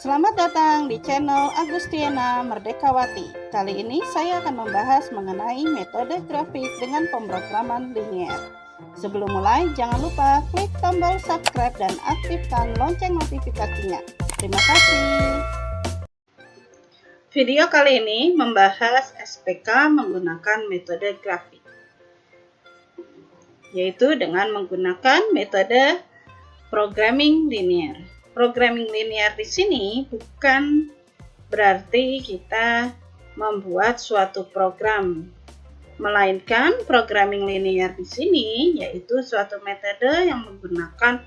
Selamat datang di channel Agustiana Merdekawati. Kali ini saya akan membahas mengenai metode grafik dengan pemrograman linier. Sebelum mulai, jangan lupa klik tombol subscribe dan aktifkan lonceng notifikasinya. Terima kasih. Video kali ini membahas SPK menggunakan metode grafik, yaitu dengan menggunakan metode programming linear. Programming linear di sini bukan berarti kita membuat suatu program, melainkan programming linear di sini yaitu suatu metode yang menggunakan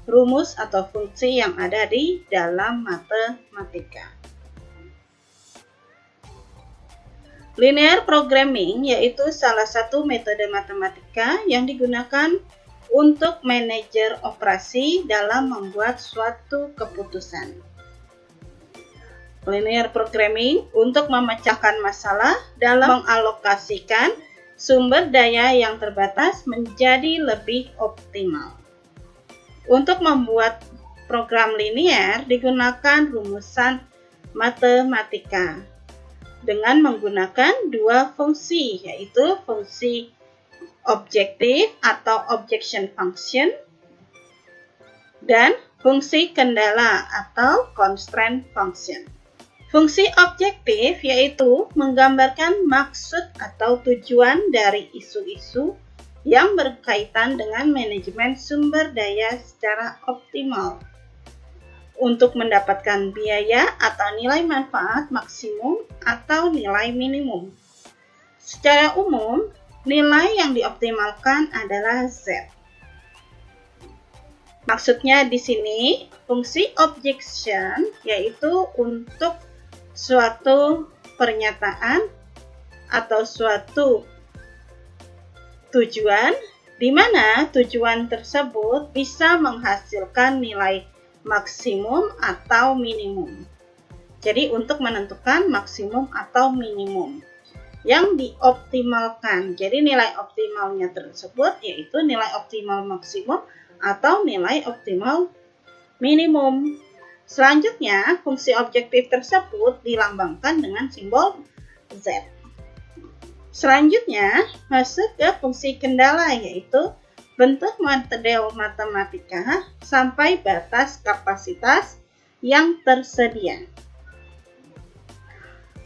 rumus atau fungsi yang ada di dalam matematika. Linear programming yaitu salah satu metode matematika yang digunakan untuk manajer operasi dalam membuat suatu keputusan. Linear programming untuk memecahkan masalah dalam mengalokasikan sumber daya yang terbatas menjadi lebih optimal. Untuk membuat program linear digunakan rumusan matematika dengan menggunakan dua fungsi, yaitu fungsi objektif atau objection function dan fungsi kendala atau constraint function. Fungsi objektif yaitu menggambarkan maksud atau tujuan dari isu-isu yang berkaitan dengan manajemen sumber daya secara optimal untuk mendapatkan biaya atau nilai manfaat maksimum atau nilai minimum. Secara umum, nilai yang dioptimalkan adalah Z. Maksudnya di sini, fungsi objection yaitu untuk suatu pernyataan atau suatu tujuan di mana tujuan tersebut bisa menghasilkan nilai maksimum atau minimum. Jadi untuk menentukan maksimum atau minimum yang dioptimalkan. Jadi nilai optimalnya tersebut yaitu nilai optimal maksimum atau nilai optimal minimum. Selanjutnya, fungsi objektif tersebut dilambangkan dengan simbol Z. Selanjutnya, masuk ke fungsi kendala yaitu bentuk model matematika sampai batas kapasitas yang tersedia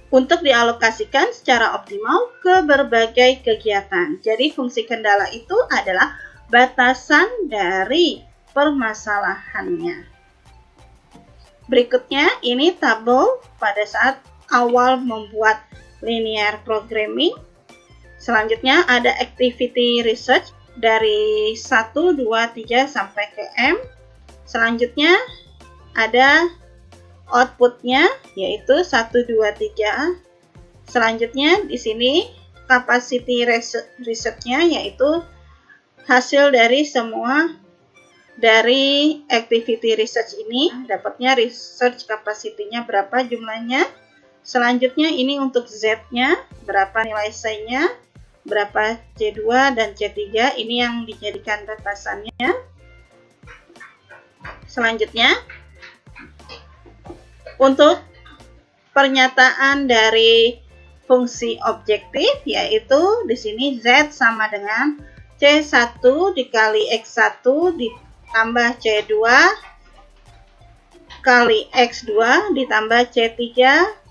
untuk dialokasikan secara optimal ke berbagai kegiatan. Jadi fungsi kendala itu adalah batasan dari permasalahannya. Berikutnya ini tabel pada saat awal membuat linear programming. Selanjutnya ada activity research dari 1, 2, 3 sampai ke M. Selanjutnya ada outputnya yaitu 1, 2, 3. Selanjutnya di sini capacity research-nya yaitu hasil dari semua dari activity research ini, dapatnya research capacity-nya berapa jumlahnya. Selanjutnya ini untuk Z-nya, berapa nilai psi-nya, berapa C2 dan C3, ini yang dijadikan batasannya. Selanjutnya untuk pernyataan dari fungsi objektif yaitu di sini Z sama dengan C1 dikali X1 ditambah C2 kali X2 ditambah C3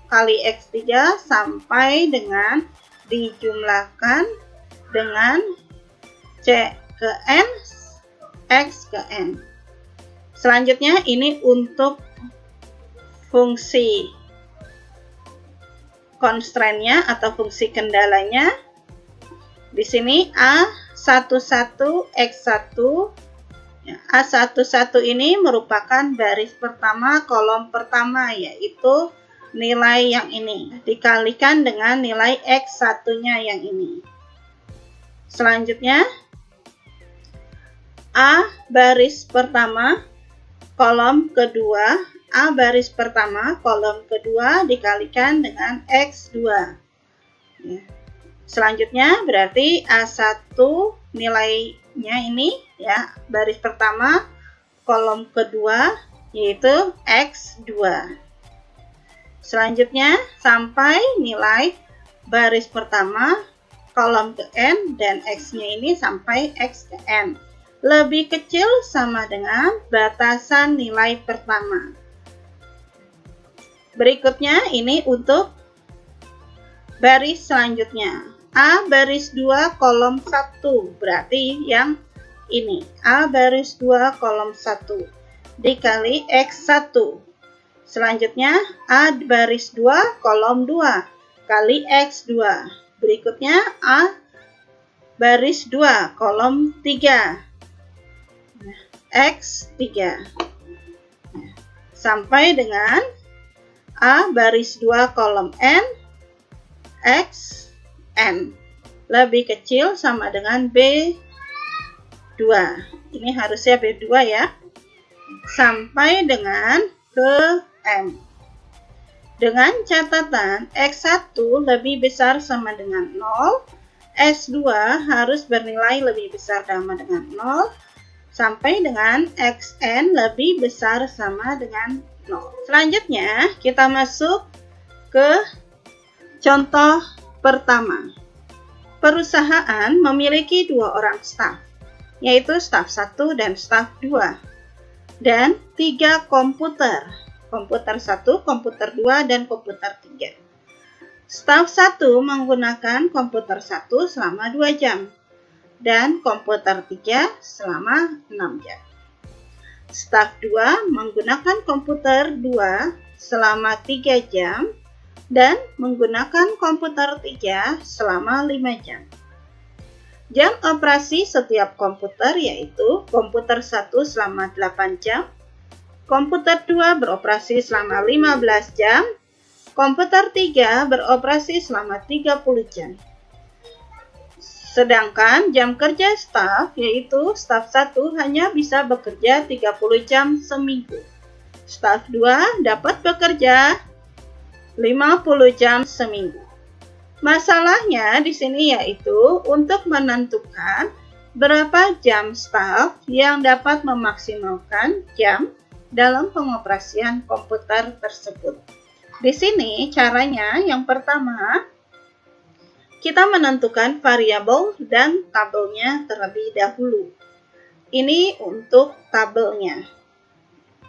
kali X3 sampai dengan dijumlahkan dengan C ke N, X ke N. Selanjutnya ini untuk fungsi constraint-nya atau fungsi kendalanya. Di sini A11 X1. A11 ini merupakan baris pertama kolom pertama yaitu nilai yang ini dikalikan dengan nilai X1-nya yang ini. Selanjutnya A baris pertama kolom kedua, A baris pertama kolom kedua dikalikan dengan X2. Ya. Selanjutnya berarti A1 nilainya ini ya, baris pertama kolom kedua yaitu X2. Selanjutnya sampai nilai baris pertama kolom ke N dan X-nya ini sampai X ke N. Lebih kecil sama dengan batasan nilai pertama. Berikutnya ini untuk baris selanjutnya. A baris 2 kolom 1, berarti yang ini. A baris 2 kolom 1 dikali X1. Selanjutnya A baris 2 kolom 2 kali X2. Berikutnya A baris 2 kolom 3 X3. Sampai dengan A baris 2 kolom N X N lebih kecil sama dengan B2. Ini harusnya B2 ya. Sampai dengan ke M. Dengan catatan X1 lebih besar sama dengan 0, X2 harus bernilai lebih besar sama dengan 0, sampai dengan Xn lebih besar sama dengan 0. Selanjutnya kita masuk ke contoh pertama. Perusahaan memiliki 2 orang staf, yaitu staf 1 dan staf 2, dan 3 komputer. Komputer 1, komputer 2, dan komputer 3. Staf 1 menggunakan komputer 1 selama 2 jam, dan komputer 3 selama 6 jam. Staf 2 menggunakan komputer 2 selama 3 jam, dan menggunakan komputer 3 selama 5 jam. Jam operasi setiap komputer yaitu komputer 1 selama 8 jam, komputer 2 beroperasi selama 15 jam, komputer 3 beroperasi selama 30 jam. Sedangkan jam kerja staf yaitu staf 1 hanya bisa bekerja 30 jam seminggu. Staf 2 dapat bekerja 50 jam seminggu. Masalahnya di sini yaitu untuk menentukan berapa jam staf yang dapat memaksimalkan jam dalam pengoperasian komputer tersebut. Di sini caranya yang pertama kita menentukan variabel dan tabelnya terlebih dahulu. Ini untuk tabelnya.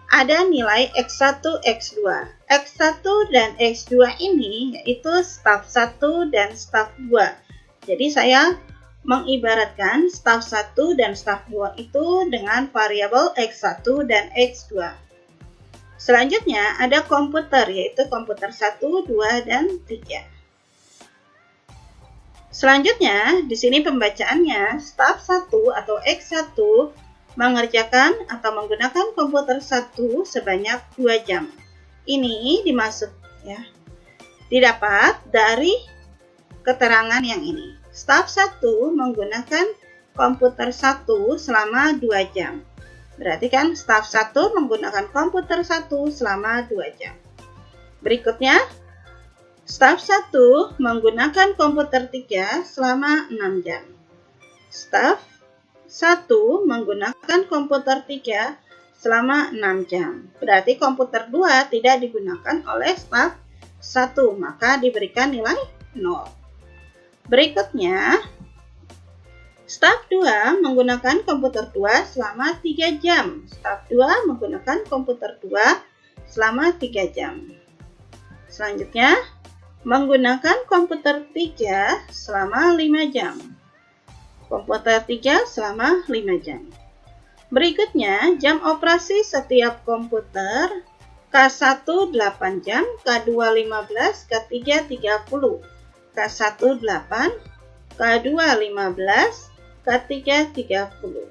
Ada nilai X1, X2. X1 dan X2 ini yaitu staf 1 dan staf 2. Jadi saya mengibaratkan staf 1 dan staf 2 itu dengan variabel X1 dan X2. Selanjutnya ada komputer yaitu komputer 1, 2, dan 3. Selanjutnya di sini pembacaannya staf 1 atau X1 mengerjakan atau menggunakan komputer 1 sebanyak 2 jam. Ini dimaksud ya, didapat dari keterangan yang ini. Staf 1 menggunakan komputer 1 selama 2 jam. Berarti kan staf 1 menggunakan komputer 1 selama 2 jam. Berikutnya, staf 1 menggunakan komputer 3 selama 6 jam. Staf 1 menggunakan komputer 3 selama 6 jam. Berarti komputer 2 tidak digunakan oleh staf 1, maka diberikan nilai 0. Berikutnya, staf 2 menggunakan komputer 2 selama 3 jam. Staf 2 menggunakan komputer 2 selama 3 jam. Selanjutnya, menggunakan komputer 3 selama 5 jam. Komputer 3 selama 5 jam. Berikutnya, jam operasi setiap komputer K1 8 jam, K2 15, K3 30, K1 8, K2 15, K3 30.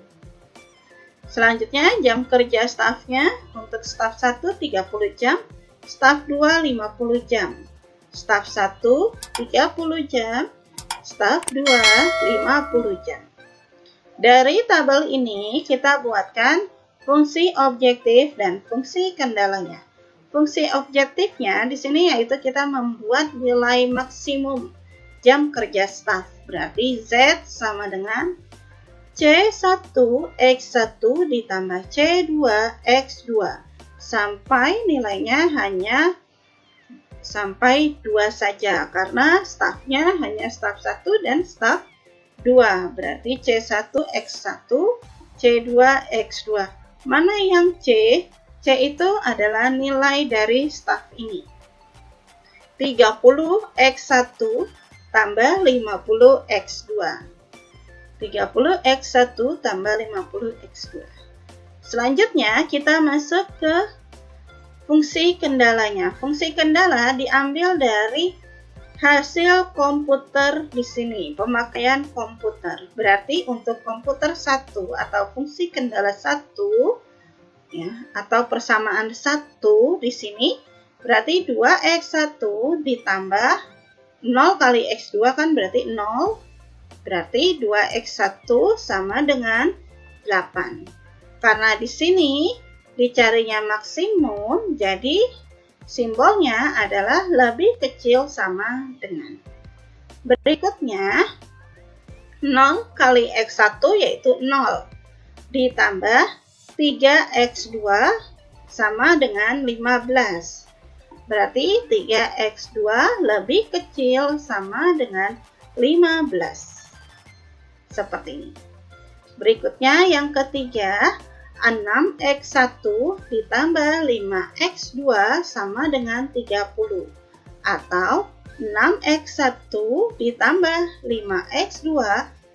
Selanjutnya, jam kerja stafnya untuk staf 1 30 jam, staf 2 50 jam, staf 1 30 jam, staf 2 50 jam. Dari tabel ini kita buatkan fungsi objektif dan fungsi kendalanya. Fungsi objektifnya di sini yaitu kita membuat nilai maksimum jam kerja staf. Berarti Z sama dengan C1 X1 ditambah C2 X2 sampai nilainya hanya sampai 2 saja, karena stafnya hanya staf 1 dan staf 2. Berarti C1X1, C2X2. Mana yang C? C itu adalah nilai dari staf ini. 30X1 tambah 50X2. 30X1 tambah 50X2. Selanjutnya kita masuk ke fungsi kendalanya. Fungsi kendala diambil dari hasil komputer di sini, pemakaian komputer. Berarti untuk komputer 1 atau fungsi kendala 1 ya, atau persamaan 1 di sini berarti 2X1 ditambah 0 kali X2 kan berarti 0. Berarti 2X1 sama dengan 8. Karena di sini dicarinya maksimum, jadi simbolnya adalah lebih kecil sama dengan. Berikutnya 0 kali X1 yaitu 0 ditambah 3X2 sama dengan 15. Berarti 3X2 lebih kecil sama dengan 15. Seperti ini. Berikutnya yang ketiga, 6X1 ditambah 5X2 sama dengan 30. Atau 6X1 ditambah 5X2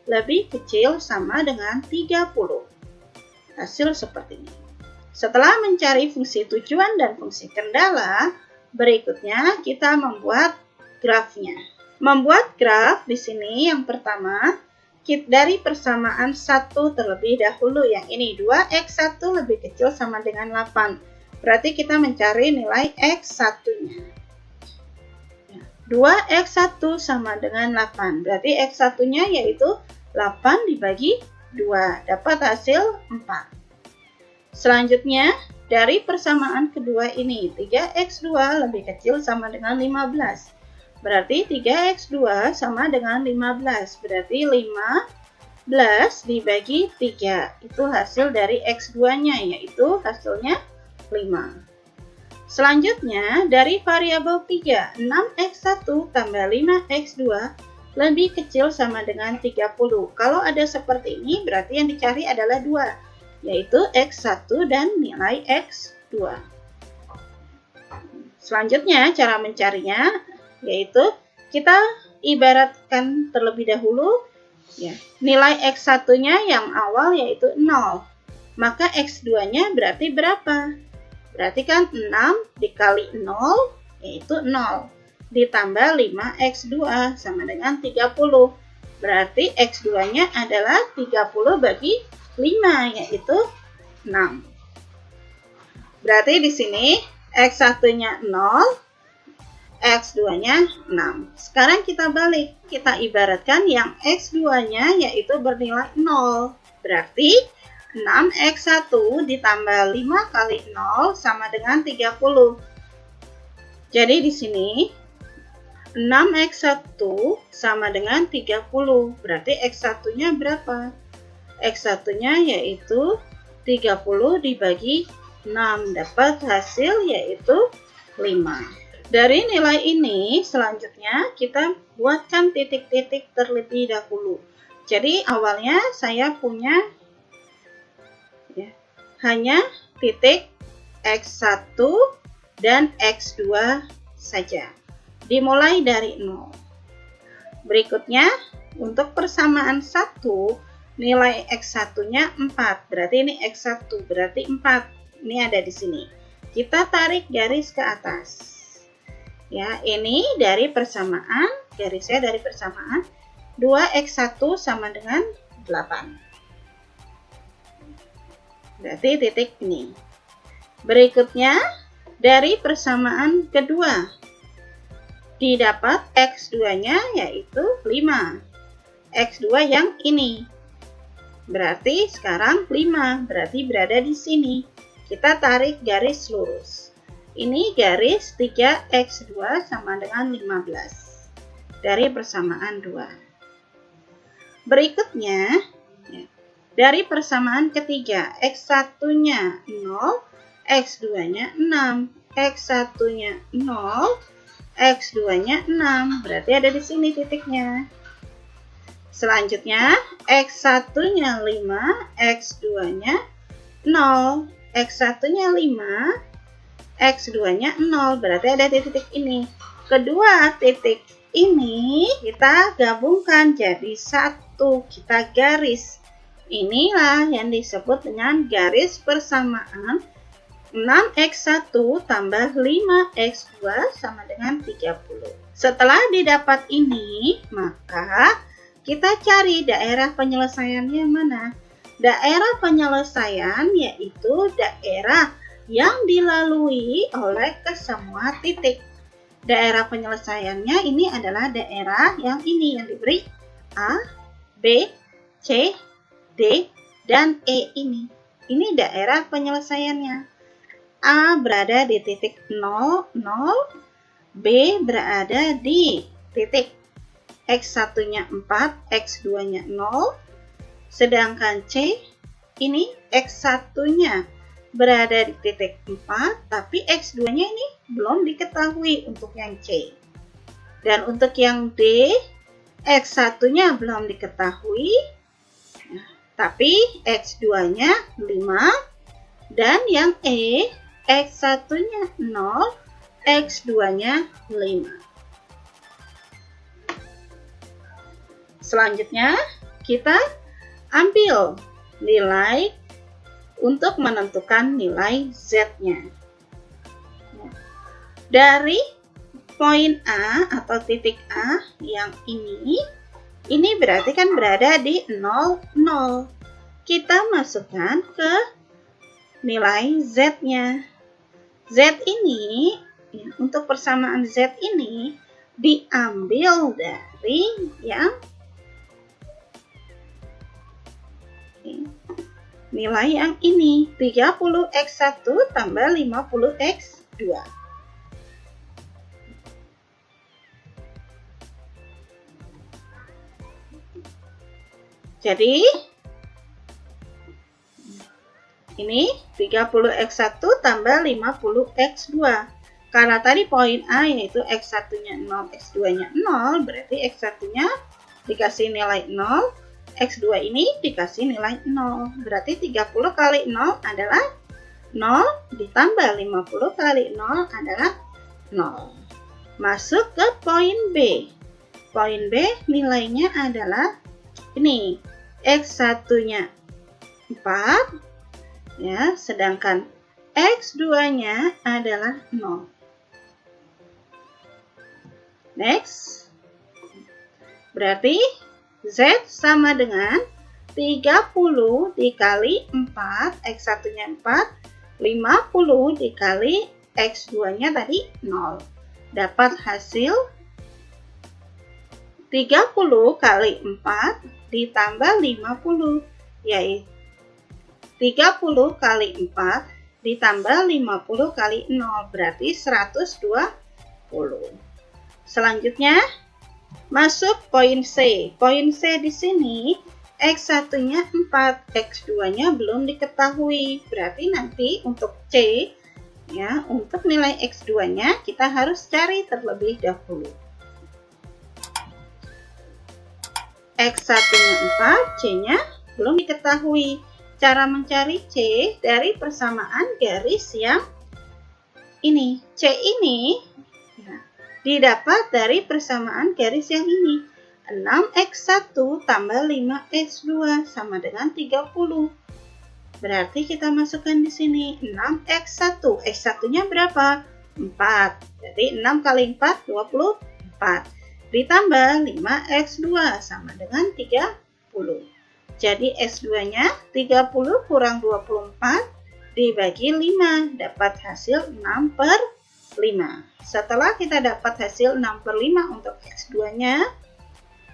lebih kecil sama dengan 30. Hasil seperti ini. Setelah mencari fungsi tujuan dan fungsi kendala, berikutnya kita membuat grafnya. Membuat graf di sini yang pertama, dari persamaan 1 terlebih dahulu. Yang ini 2X1 lebih kecil sama dengan 8. Berarti kita mencari nilai X1-nya. 2X1 sama dengan 8. Berarti X1-nya yaitu 8 dibagi 2. Dapat hasil 4. Selanjutnya, dari persamaan kedua ini, 3X2 lebih kecil sama dengan 15. Berarti 3X2 sama dengan 15. Berarti 15 dibagi 3. Itu hasil dari X2-nya, yaitu hasilnya 5. Selanjutnya, dari variabel 3, 6X1 tambah 5X2 lebih kecil sama dengan 30. Kalau ada seperti ini, berarti yang dicari adalah 2, yaitu X1 dan nilai X2. Selanjutnya, cara mencarinya yaitu kita ibaratkan terlebih dahulu ya, nilai X1-nya yang awal yaitu 0. Maka X2-nya berarti berapa? Berarti kan 6 dikali 0 yaitu 0. Ditambah 5X2 sama dengan 30. Berarti X2-nya adalah 30 bagi 5 yaitu 6. Berarti di sini X1-nya 0, X2-nya 6. Sekarang kita balik. Kita ibaratkan yang X2-nya yaitu bernilai 0. Berarti 6X1 ditambah 5 kali 0 sama dengan 30. Jadi di sini 6X1 sama dengan 30. Berarti X1-nya berapa? X1-nya yaitu 30 dibagi 6. Dapat hasil yaitu 5. Dari nilai ini, selanjutnya kita buatkan titik-titik terlebih dahulu. Jadi awalnya saya punya ya, hanya titik X1 dan X2 saja. Dimulai dari 0. Berikutnya, untuk persamaan 1, nilai X1-nya 4. Berarti ini X1, berarti 4. Ini ada di sini. Kita tarik garis ke atas. Ya, ini dari persamaan, garisnya dari persamaan 2X1 sama dengan 8. Berarti titik ini. Berikutnya, dari persamaan kedua, didapat X2-nya yaitu 5. X2 yang ini. Berarti sekarang 5, berarti berada di sini. Kita tarik garis lurus. Ini garis 3X2 sama dengan 15 dari persamaan 2. Berikutnya, dari persamaan ketiga, X1-nya 0, X2-nya 6, X1-nya 0, X2-nya 6. Berarti ada di sini titiknya. Selanjutnya, X1-nya 5, X2-nya 0, X1-nya 5, X2-nya 0. Berarti ada di titik ini. Kedua titik ini kita gabungkan jadi satu, kita garis. Inilah yang disebut dengan garis persamaan 6x1 tambah 5x2 sama dengan 30. Setelah didapat ini, maka kita cari daerah penyelesaiannya mana? Daerah penyelesaian yaitu daerah yang dilalui oleh kesemua titik. Daerah penyelesaiannya ini adalah daerah yang ini yang diberi A, B, C, D, dan E ini. Ini daerah penyelesaiannya. A berada di titik 0, 0. B berada di titik X1-nya 4, X2-nya 0. Sedangkan C, ini X1-nya berada di titik 4, tapi X2-nya ini belum diketahui untuk yang C. Dan untuk yang D, X1-nya belum diketahui, tapi X2-nya 5. Dan yang E, X1-nya 0, X2-nya 5. Selanjutnya, kita ambil nilai untuk menentukan nilai Z-nya. Dari poin A atau titik A yang ini berarti kan berada di 0, 0. Kita masukkan ke nilai Z-nya. Z ini, untuk persamaan Z ini, diambil dari yang nilai yang ini, 30x1 tambah 50x2. Jadi, ini 30x1 tambah 50x2. Karena tadi poin A yaitu x1-nya 0, x2-nya 0, berarti x1-nya dikasih nilai 0. X2 ini dikasih nilai 0. Berarti 30 kali 0 adalah 0, ditambah 50 kali 0 adalah 0. Masuk ke poin B. Poin B nilainya adalah ini. X1-nya 4, ya, sedangkan X2-nya adalah 0. Next. Berarti Z sama dengan 30 dikali 4, X1-nya 4, 50 dikali X2-nya tadi 0. Dapat hasil 30 kali 4 ditambah 50, yaitu 30 kali 4 ditambah 50 kali 0, berarti 120. Selanjutnya, masuk poin C. Poin C di sini X1-nya 4, X2-nya belum diketahui. Berarti nanti untuk C, ya, untuk nilai X2-nya kita harus cari terlebih dahulu. X1-nya 4, C-nya belum diketahui. Cara mencari C dari persamaan garis yang ini. C ini, ya, didapat dari persamaan garis yang ini. 6x1 tambah 5x2 sama dengan 30. Berarti kita masukkan di sini 6x1. X1-nya berapa? 4. Jadi 6 kali 4, 24. Ditambah 5x2 sama dengan 30. Jadi X2-nya 30 kurang 24 dibagi 5. Dapat hasil 6/5. Setelah kita dapat hasil 6/5 untuk X2-nya,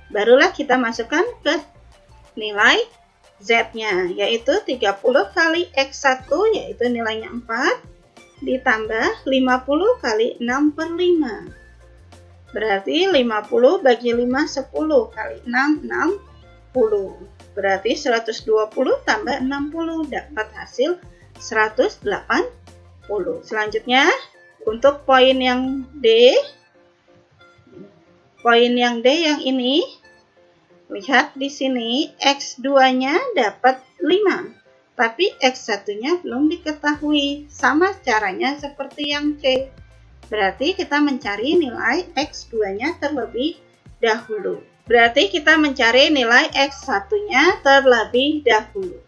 barulah kita masukkan ke nilai Z-nya, yaitu 30 kali X1, yaitu nilainya 4, ditambah 50 kali 6/5. Berarti 50 bagi 5, 10 kali 6, 60. Berarti 120 tambah 60, dapat hasil 180. Selanjutnya, untuk poin yang D yang ini, lihat di sini X2-nya dapat 5, tapi X1-nya belum diketahui. Sama caranya seperti yang C. Berarti kita mencari nilai X2-nya terlebih dahulu.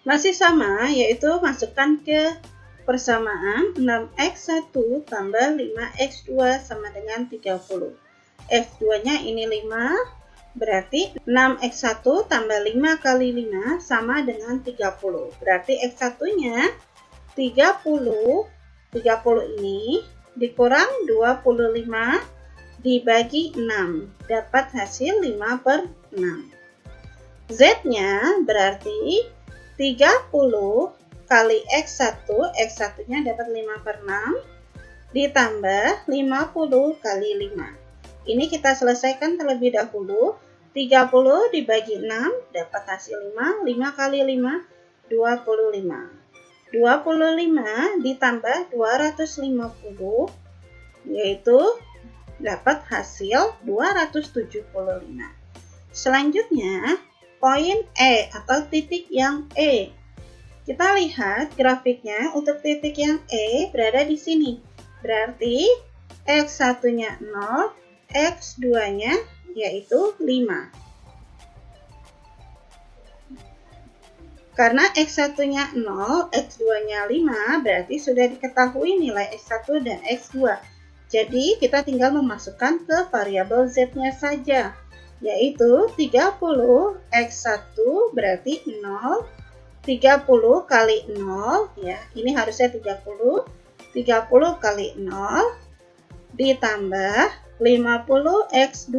Masih sama, yaitu masukkan ke persamaan 6X1 tambah 5X2 sama dengan 30. X2-nya ini 5, berarti 6X1 tambah 5 kali 5 sama dengan 30. Berarti X1-nya 30. 30 ini dikurang 25 dibagi 6. Dapat hasil 5/6. Z-nya berarti 30 kali X1. X1-nya dapat 5/6 ditambah 50 kali 5. Ini kita selesaikan terlebih dahulu. 30 dibagi 6 dapat hasil 5. 5 kali 5, 25. 25 ditambah 250, yaitu dapat hasil 275. Selanjutnya, poin E atau titik yang E. Kita lihat grafiknya untuk titik yang E berada di sini. Berarti X1-nya 0, X2-nya yaitu 5. Karena X1-nya 0, X2-nya 5, berarti sudah diketahui nilai X1 dan X2. Jadi kita tinggal memasukkan ke variabel Z-nya saja, yaitu 30 X1 berarti 0, 30 kali 0, ya, ini harusnya 30 kali 0, ditambah 50 X2,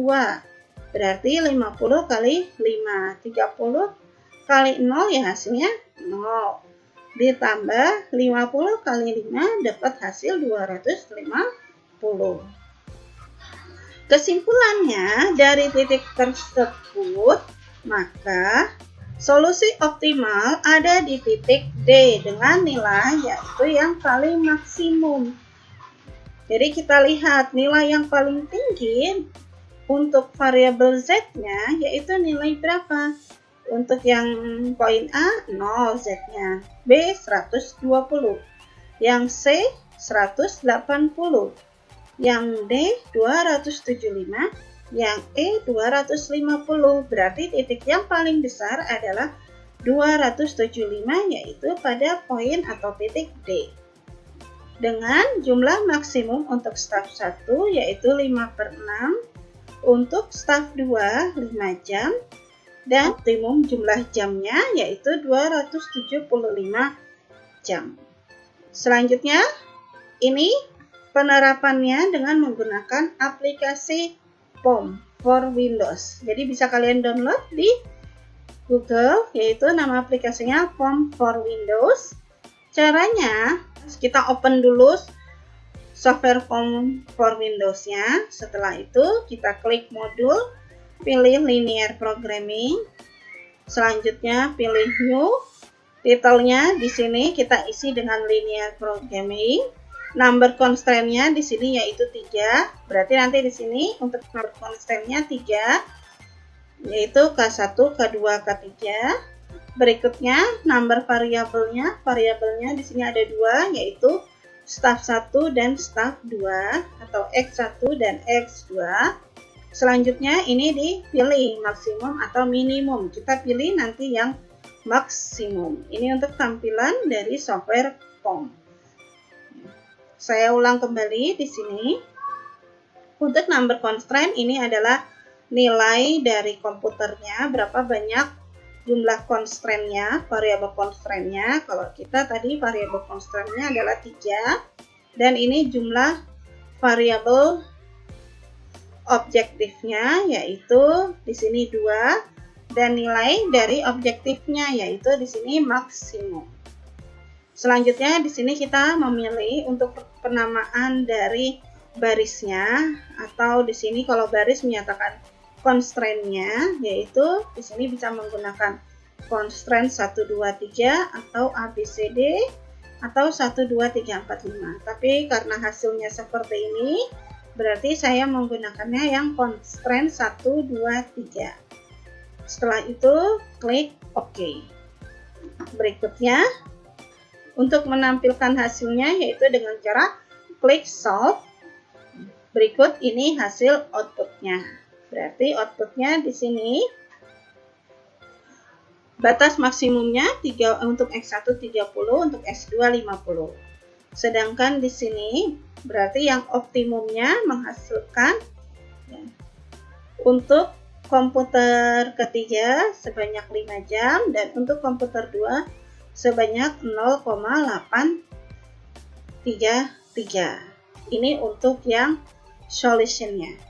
berarti 50 kali 5, 30 kali 0 ya hasilnya 0, ditambah 50 kali 5 dapat hasil 250. Kesimpulannya, dari titik tersebut, maka solusi optimal ada di titik D dengan nilai yaitu yang paling maksimum. Jadi kita lihat nilai yang paling tinggi untuk variabel Z-nya yaitu nilai berapa? Untuk yang poin A 0 Z-nya, B 120, yang C 180, yang D 275, yang E 250. Berarti titik yang paling besar adalah 275, yaitu pada poin atau titik D. Dengan jumlah maksimum untuk staf 1 yaitu 5/6, untuk staf 2 5 jam, dan optimum jumlah jamnya yaitu 275 jam. Selanjutnya, ini penerapannya dengan menggunakan aplikasi POM for Windows. Jadi bisa kalian download di Google, yaitu nama aplikasinya POM for Windows. Caranya, kita open dulu software POM for Windows-nya. Setelah itu, kita klik modul, pilih linear programming. Selanjutnya, pilih new. Titelnya di sini kita isi dengan linear programming. Number constraint-nya di sini yaitu 3. Berarti nanti di sini untuk number constraint-nya 3, yaitu K1, K2, K3. Berikutnya number variabelnya. Variabelnya di sini ada 2, yaitu staf 1 dan staf 2 atau X1 dan X2. Selanjutnya ini dipilih maksimum atau minimum. Kita pilih nanti yang maksimum. Ini untuk tampilan dari software POM. Saya ulang kembali di sini. Untuk number constraint ini adalah nilai dari komputernya, berapa banyak jumlah constraint-nya, variabel constraint-nya. Kalau kita tadi variabel constraint-nya adalah 3, dan ini jumlah variabel objektifnya yaitu di sini 2, dan nilai dari objektifnya yaitu di sini maksimum. Selanjutnya di sini kita memilih untuk penamaan dari barisnya, atau di sini kalau baris menyatakan constraint-nya, yaitu di sini bisa menggunakan constraint 1, 2, 3 atau ABCD, atau 1, 2, 3, 4, 5. Tapi karena hasilnya seperti ini, berarti saya menggunakannya yang constraint 1, 2, 3. Setelah itu klik OK. Berikutnya, untuk menampilkan hasilnya yaitu dengan cara klik solve. Berikut ini hasil outputnya. Berarti outputnya di sini batas maksimumnya untuk X1 30, untuk X2 50. Sedangkan di sini berarti yang optimumnya menghasilkan untuk komputer ketiga sebanyak 5 jam dan untuk komputer 2 sebanyak 0,833. Ini untuk yang solutionnya.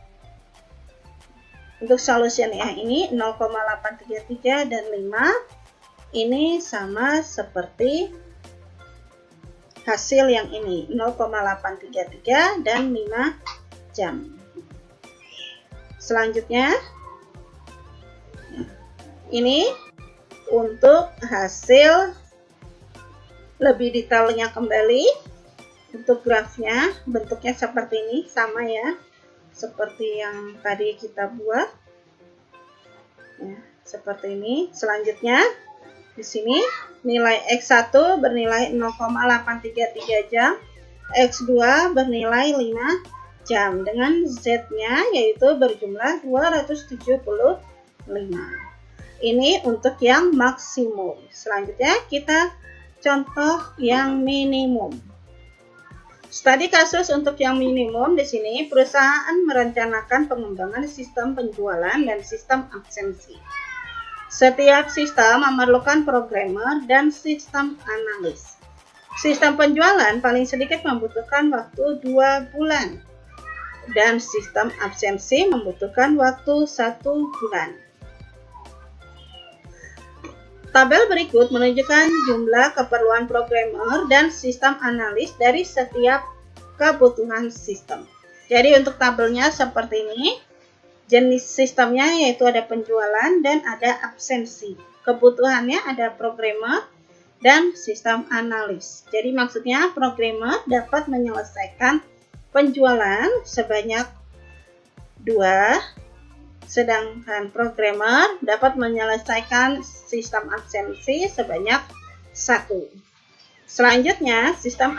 Untuk solutionnya ini 0,833 dan 5 ini sama seperti hasil yang ini 0,833 dan 5 jam. Selanjutnya ini untuk hasil lebih detailnya kembali. Untuk grafnya bentuknya seperti ini, sama ya seperti yang tadi kita buat ya, seperti ini. Selanjutnya di sini nilai X1 bernilai 0,833 jam, X2 bernilai 5 jam dengan Z-nya yaitu berjumlah 275. Ini untuk yang maksimum. Selanjutnya kita contoh yang minimum. Studi kasus untuk yang minimum di sini perusahaan merencanakan pengembangan sistem penjualan dan sistem absensi. Setiap sistem memerlukan programmer dan sistem analis. Sistem penjualan paling sedikit membutuhkan waktu 2 bulan dan sistem absensi membutuhkan waktu 1 bulan. Tabel berikut menunjukkan jumlah keperluan programmer dan sistem analis dari setiap kebutuhan sistem. Jadi untuk tabelnya seperti ini. Jenis sistemnya yaitu ada penjualan dan ada absensi. Kebutuhannya ada programmer dan sistem analis. Jadi maksudnya programmer dapat menyelesaikan penjualan sebanyak 2. Sedangkan programmer dapat menyelesaikan sistem absensi sebanyak 1. Selanjutnya, sistem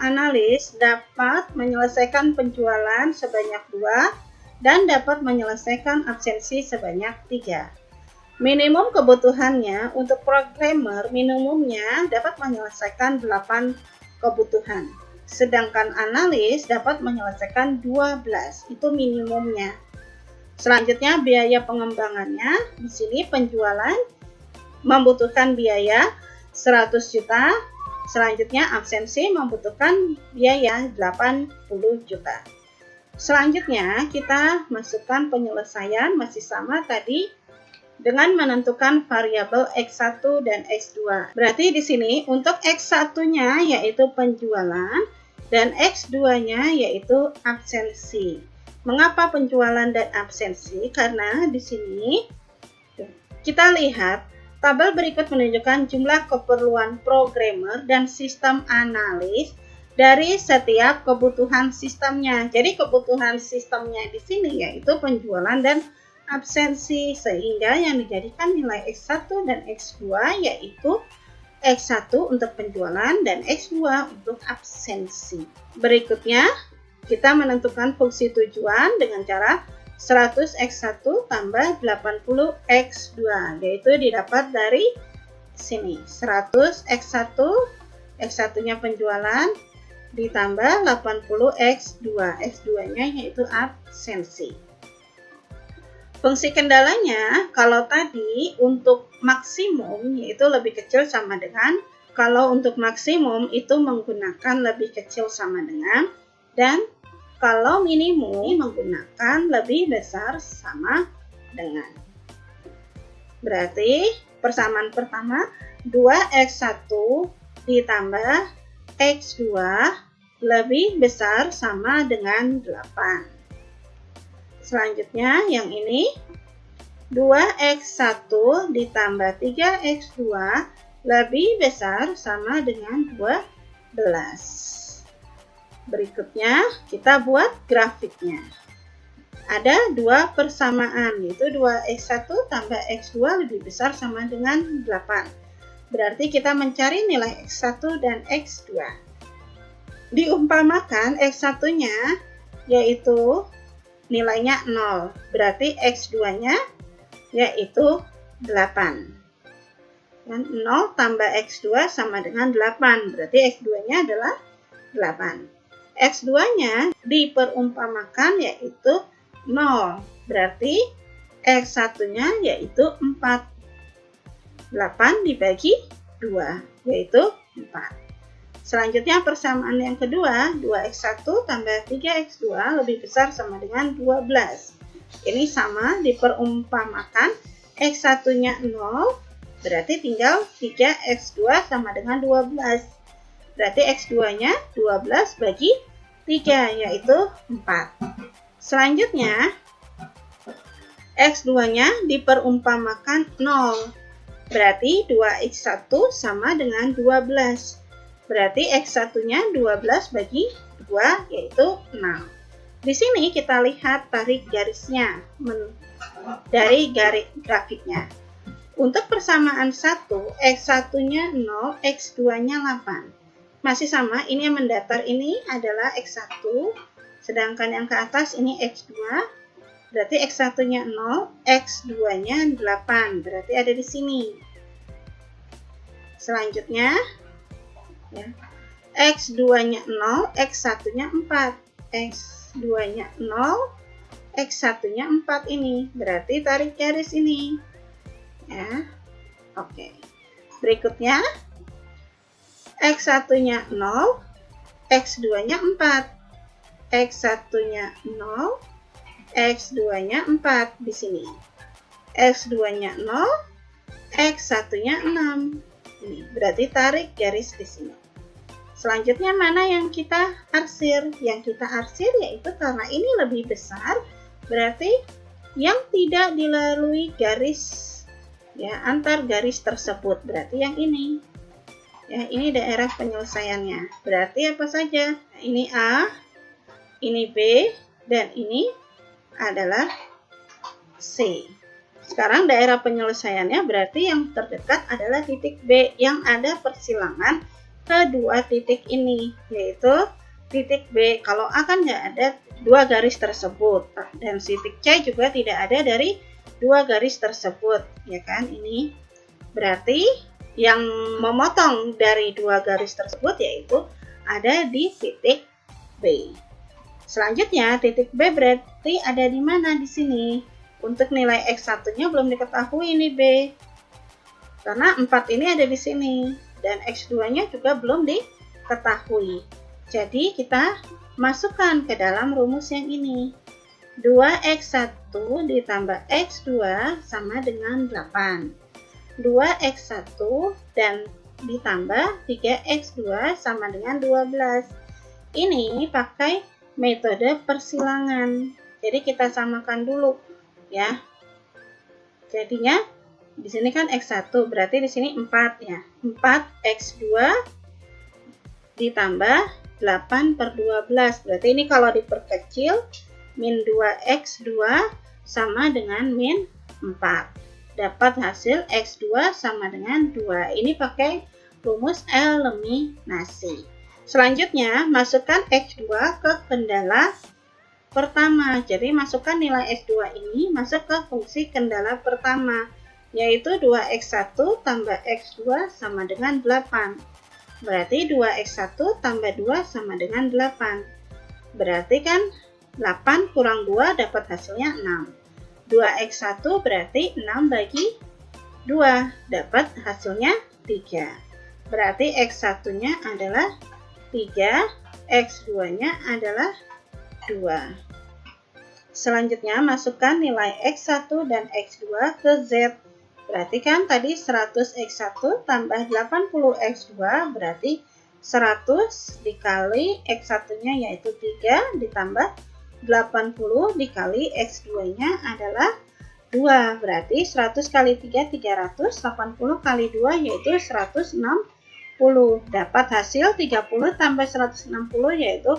analis dapat menyelesaikan penjualan sebanyak 2 dan dapat menyelesaikan absensi sebanyak 3. Minimum kebutuhannya untuk programmer minimumnya dapat menyelesaikan 8 kebutuhan. Sedangkan analis dapat menyelesaikan 12, itu minimumnya. Selanjutnya biaya pengembangannya, di sini penjualan membutuhkan biaya 100 juta, selanjutnya absensi membutuhkan biaya 80 juta. Selanjutnya kita masukkan penyelesaian masih sama tadi dengan menentukan variabel X1 dan X2. Berarti di sini untuk X1-nya yaitu penjualan dan X2-nya yaitu absensi. Mengapa penjualan dan absensi? Karena di sini kita lihat tabel berikut menunjukkan jumlah keperluan programmer dan sistem analis dari setiap kebutuhan sistemnya. Jadi kebutuhan sistemnya di sini yaitu penjualan dan absensi, sehingga yang dijadikan nilai X1 dan X2 yaitu X1 untuk penjualan dan X2 untuk absensi. Berikutnya, kita menentukan fungsi tujuan dengan cara 100 X1 tambah 80 X2, yaitu didapat dari sini. 100 X1, X1-nya penjualan, ditambah 80 X2, X2-nya yaitu absensi. Fungsi kendalanya, kalau tadi untuk maksimum yaitu lebih kecil sama dengan, kalau untuk maksimum itu menggunakan lebih kecil sama dengan, dan kalau minimum menggunakan lebih besar sama dengan. Berarti persamaan pertama 2x1 ditambah x2 lebih besar sama dengan 8. Selanjutnya yang ini 2x1 ditambah 3x2 lebih besar sama dengan 12. Berikutnya kita buat grafiknya. Ada dua persamaan, yaitu 2x1 tambah x2 lebih besar sama dengan 8. Berarti kita mencari nilai x1 dan x2. Diumpamakan x1-nya yaitu nilainya 0, berarti x2-nya yaitu 8. Dan 0 tambah x2 sama dengan 8, berarti x2-nya adalah 8. X2-nya diperumpamakan yaitu 0, berarti X1-nya yaitu 4. 8 dibagi 2, yaitu 4. Selanjutnya persamaan yang kedua, 2x1 tambah 3x2 lebih besar sama dengan 12. Ini sama diperumpamakan, X1-nya 0, berarti tinggal 3x2 sama dengan 12. Berarti X2-nya 12 bagi 3, yaitu 4. Selanjutnya, X2-nya diperumpamakan 0. Berarti 2x1 sama dengan 12. Berarti X1-nya 12 bagi 2, yaitu 6. Di sini kita lihat tarik garisnya dari garis grafiknya. Untuk persamaan 1, X1-nya 0, X2-nya 8. Masih sama, ini yang mendatar ini adalah X1. Sedangkan yang ke atas ini X2, berarti X1-nya 0, X2-nya 8, berarti ada di sini. Selanjutnya, ya, X2-nya 0, X1-nya 4. X2-nya 0, X1-nya 4 ini, berarti tarik garis ini. Ya, oke. Berikutnya, X1-nya 0, X2-nya 4. X1-nya 0, X2-nya 4 di sini. X2-nya 0, X1-nya 6. Ini berarti tarik garis di sini. Selanjutnya mana yang kita arsir? Yang kita arsir yaitu karena ini lebih besar, berarti yang tidak dilalui garis, ya, antar garis tersebut, berarti yang ini. Ya, ini daerah penyelesaiannya. Berarti apa saja? Ini A, ini B, dan ini adalah C. Sekarang daerah penyelesaiannya berarti yang terdekat adalah titik B yang ada persilangan kedua titik ini, yaitu titik B. Kalau A kan nggak ada dua garis tersebut, dan titik C juga tidak ada dari dua garis tersebut, ya kan? Ini berarti yang memotong dari dua garis tersebut yaitu ada di titik B. Selanjutnya, titik B berarti ada di mana di sini? Untuk nilai X1-nya belum diketahui ini B. Karena 4 ini ada di sini. Dan X2-nya juga belum diketahui. Jadi, kita masukkan ke dalam rumus yang ini. 2x1 ditambah x2 sama dengan 8. 2x1 dan ditambah 3x2 sama dengan 12. Ini pakai metode persilangan. Jadi kita samakan dulu, ya. Jadinya di sini kan x1, berarti di sini 4 ya. 4x2 ditambah 8 per 12. Berarti ini kalau diperkecil min 2x2 sama dengan min 4. Dapat hasil x2 sama dengan 2. Ini pakai rumus eliminasi. Selanjutnya, masukkan X2 ke kendala pertama. Jadi, masukkan nilai X2 ini masuk ke fungsi kendala pertama, yaitu 2x1 tambah x2 sama dengan 8. Berarti 2x1 tambah 2 sama dengan 8. Berarti kan 8 kurang 2 dapat hasilnya 6. 2x1 berarti 6 bagi 2, dapat hasilnya 3. Berarti x1-nya adalah 3, x2-nya adalah 2. Selanjutnya, masukkan nilai x1 dan x2 ke Z. Berarti kan tadi 100x1 tambah 80x2 berarti 100 dikali x1-nya yaitu 3 ditambah 80 dikali x2-nya adalah 2. Berarti 100 kali 3, 380 kali 2 yaitu 160. Dapat hasil 30 tambah 160 yaitu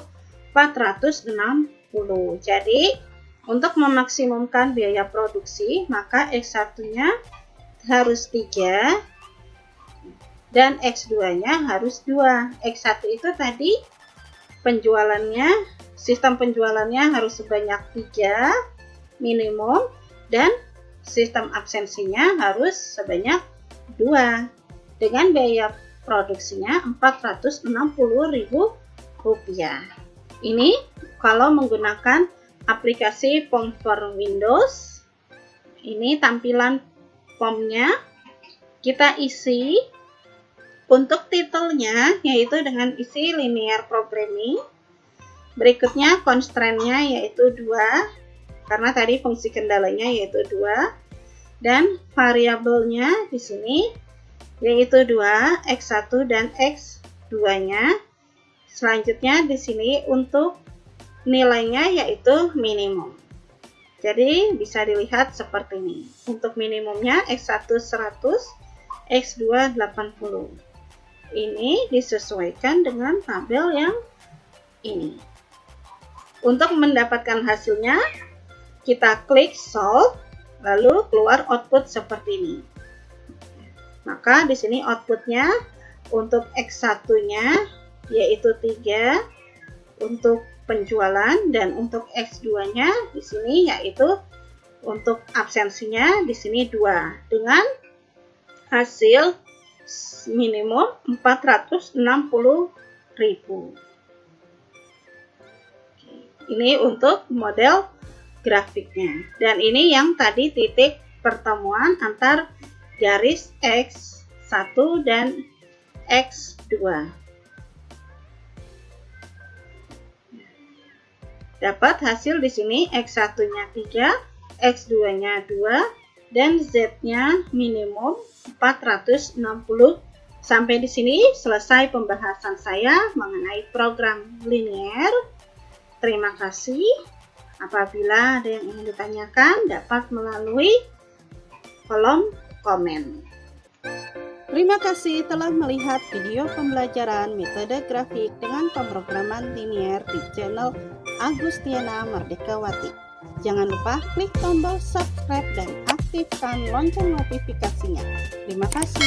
460. Jadi, untuk memaksimumkan biaya produksi, maka X1-nya harus 3 dan X2-nya harus 2. X1 itu tadi penjualannya, sistem penjualannya harus sebanyak 3 minimum dan sistem absensinya harus sebanyak 2 dengan biaya produksinya Rp460.000. Ini kalau menggunakan aplikasi POM for Windows. Ini tampilan POM-nya. Kita isi untuk titelnya yaitu dengan isi linear programming. Berikutnya constraint-nya yaitu 2 karena tadi fungsi kendalanya yaitu 2 dan variabelnya di sini yaitu 2, X1 dan X2-nya. Selanjutnya di sini untuk nilainya yaitu minimum. Jadi bisa dilihat seperti ini. Untuk minimumnya X1 100, X2 80. Ini disesuaikan dengan tabel yang ini. Untuk mendapatkan hasilnya, kita klik solve, lalu keluar output seperti ini. Maka di sini outputnya untuk X1-nya yaitu 3 untuk penjualan dan untuk X2-nya di sini yaitu untuk absensinya di sini 2 dengan hasil minimum 460.000. Ini untuk model grafiknya. Dan ini yang tadi titik pertemuan antar garis X1 dan X2. Dapat hasil di sini X1-nya 3, X2-nya 2, dan Z-nya minimum 460. Sampai di sini selesai pembahasan saya mengenai program linear. Terima kasih. Apabila ada yang ingin ditanyakan, dapat melalui kolom komen. Terima kasih telah melihat video pembelajaran metode grafik dengan pemrograman linear di channel Agustiana Merdekawati. Jangan lupa klik tombol subscribe dan aktifkan lonceng notifikasinya. Terima kasih.